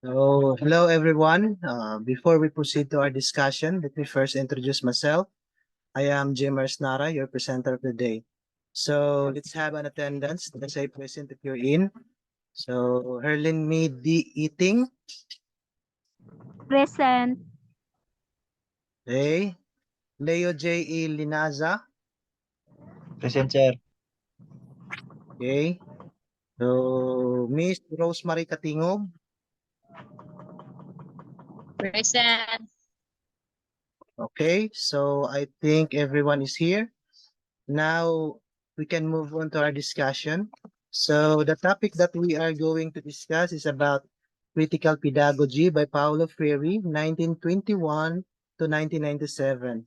So, hello everyone. Before we proceed to our discussion, let me first introduce myself. I am Gemmar, Narra, your presenter of the day. So, let's have an attendance. Let's say present if you're in. So, HERLYN made the ITING. Present. Okay. Leo J.E. LINAZA. Present, sir. Okay. So, Miss Rosemarie CATINGOB. Present. Okay. So, I think everyone is here. Now, we can move on to our discussion. So, the topic that we are going to discuss is about critical pedagogy by Paulo Freire, 1921 to 1997.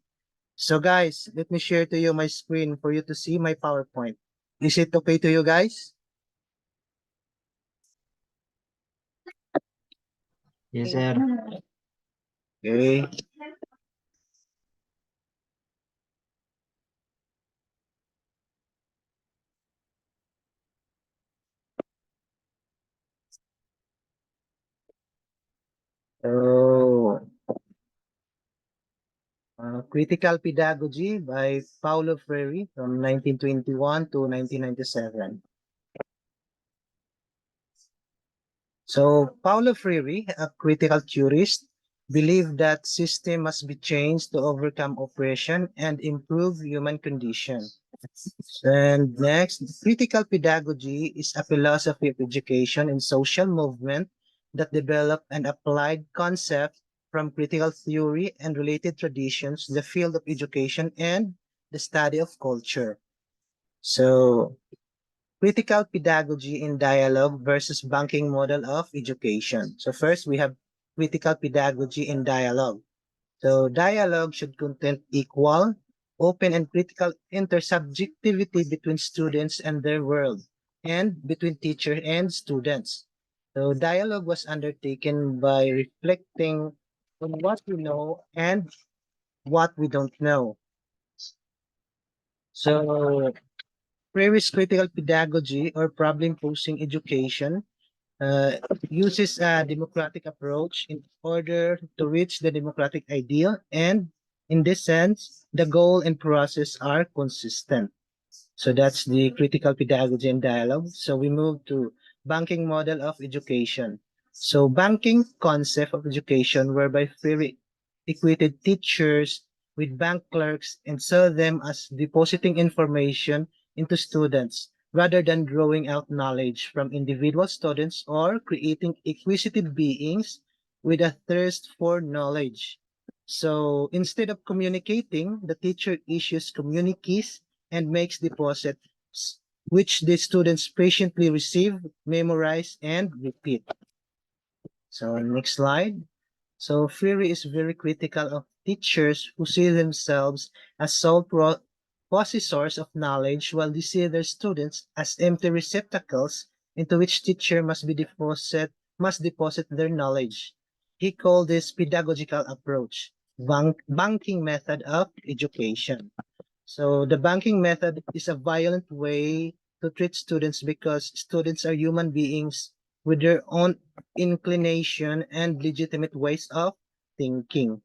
So, guys, let me share to you my screen for you to see my PowerPoint. Is it okay to you guys? Yes, sir. Okay. So, critical pedagogy by Paulo Freire from 1921 to 1997. So Paulo Freire, a critical theorist, believed that system must be changed to overcome oppression and improve human condition. And next, critical pedagogy is a philosophy of education and social movement that developed and applied concepts from critical theory and related traditions, the field of education and the study of culture. So critical pedagogy in dialogue versus banking model of education. So first we have critical pedagogy in dialogue. So dialogue should contain equal, open and critical intersubjectivity between students and their world and between teacher and students. So dialogue was undertaken by reflecting on what we know and what we don't know. So previous critical pedagogy or problem-posing education uses a democratic approach in order to reach the democratic ideal, and in this sense, the goal and process are consistent. So that's the critical pedagogy and dialogue. So we move to banking model of education. So banking concept of education whereby Freire equated teachers with bank clerks and saw them as depositing information into students rather than drawing out knowledge from individual students or creating inquisitive beings with a thirst for knowledge. So instead of communicating, the teacher issues communiques and makes deposits, which the students patiently receive, memorize, and repeat. So next slide. So Freire is very critical of teachers who see themselves as sole possessors of knowledge while they see their students as empty receptacles into which teacher must deposit their knowledge. He called this pedagogical approach, banking method of education. So the banking method is a violent way to treat students because students are human beings with their own inclination and legitimate ways of thinking.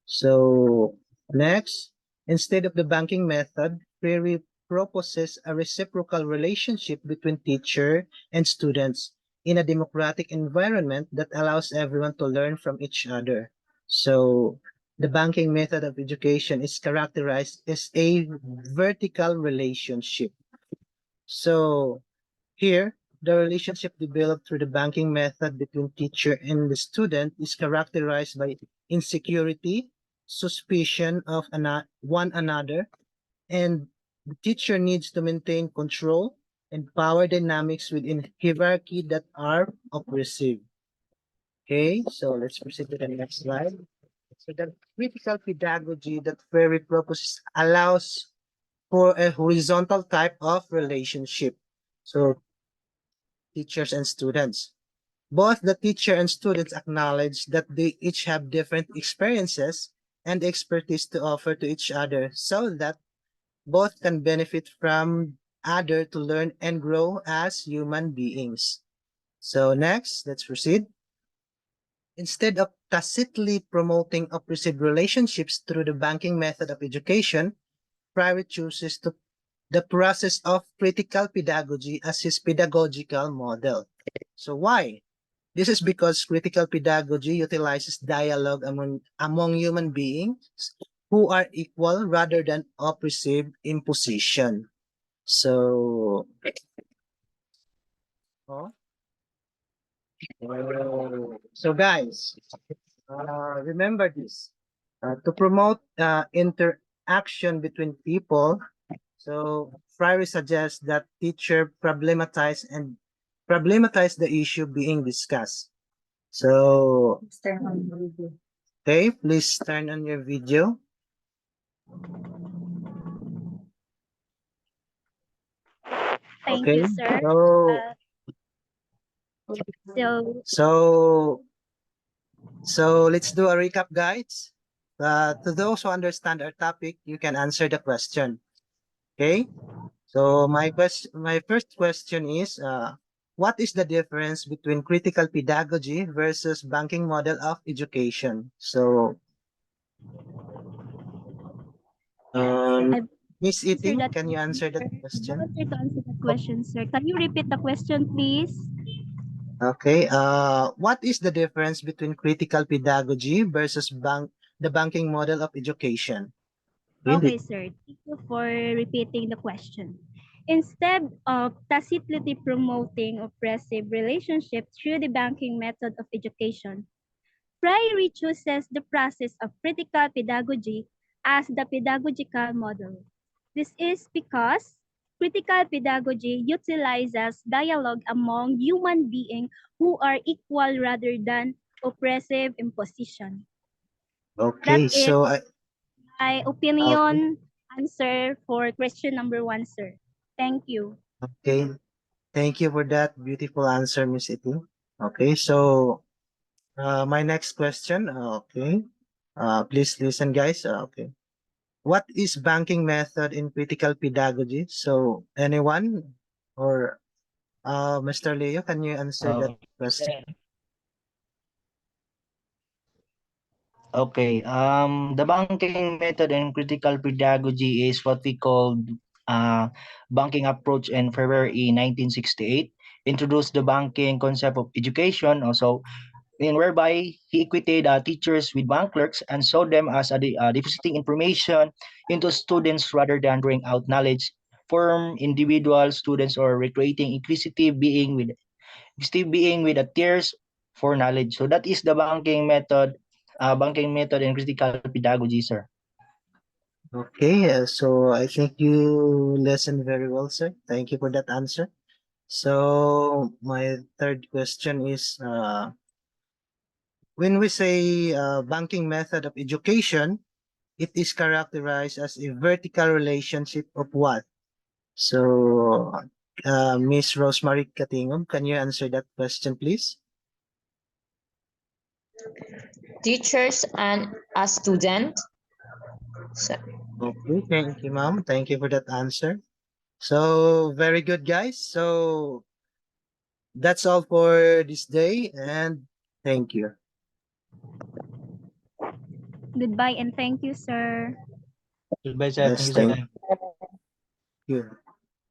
So next, instead of the banking method, Freire proposes a reciprocal relationship between teacher and students in a democratic environment that allows everyone to learn from each other. So the banking method of education is characterized as a vertical relationship. So here, the relationship developed through the banking method between teacher and the student is characterized by insecurity, suspicion of one another, and the teacher needs to maintain control and power dynamics within hierarchy that are oppressive. Okay, so let's proceed to the next slide. So the critical pedagogy that Freire proposes allows for a horizontal type of relationship. So teachers and students. Both the teacher and students acknowledge that they each have different experiences and expertise to offer to each other so that both can benefit from other to learn and grow as human beings. So next, let's proceed. instead of tacitly promoting oppressive relationships through the banking method of education, Freire chooses the process of critical pedagogy as his pedagogical model. So why? This is because critical pedagogy utilizes dialogue among human beings who are equal rather than oppressive imposition. So, oh, so guys, remember this. To promote interaction between people, so Freire suggests that teacher problematize the issue being discussed. So, okay, please turn on your video. Thank Okay, you, sir. so So, so so let's do a recap, guys. To those who understand our topic, you can answer the question. Okay. So my first question is, what is the difference between critical pedagogy versus banking model of education? So, I Miss answer Iting, that can you question, answer that sir. question? To answer the question, sir. Can you repeat the question, please? Okay. What is the difference between critical pedagogy versus the banking model of education? Okay, Really? sir. Thank you for repeating the question. Instead of tacitly promoting oppressive relationships through the banking method of education, Freire chooses the process of critical pedagogy as the pedagogical model. This is because critical pedagogy utilizes dialogue among human beings who are equal rather than oppressive imposition. That Okay. is So my okay. opinion answer for question number 1, sir. Thank you. Okay. Thank you for that beautiful answer, Miss Iting. Okay. So my next question. Okay. Please listen, guys. Okay. What is banking method in critical pedagogy? So anyone or Mr. Leo, can you answer that question? Sir. Okay. The banking method in critical pedagogy is what we call uh, banking approach in February 1968. Introduced the banking concept of education, also in whereby he equated teachers with bank clerks and saw them as depositing information into students rather than drawing out knowledge from individual students or recreating inquisitive being with a thirst for knowledge. So that is the banking method in critical pedagogy, sir. Okay. So I think you listened very well, sir. Thank you for that answer. So my third question is, when we say banking method of education, it is characterized as a vertical relationship of what? So, Miss Rosemary Katingom, can you answer that question, please? Teachers and a student. So, Okay, thank you, ma'am. Thank you for that answer. So, very good, guys. So, that's all for this day, and thank you. Goodbye and thank you, sir. Goodbye, sir. Thank Yes, you, thank sir. you.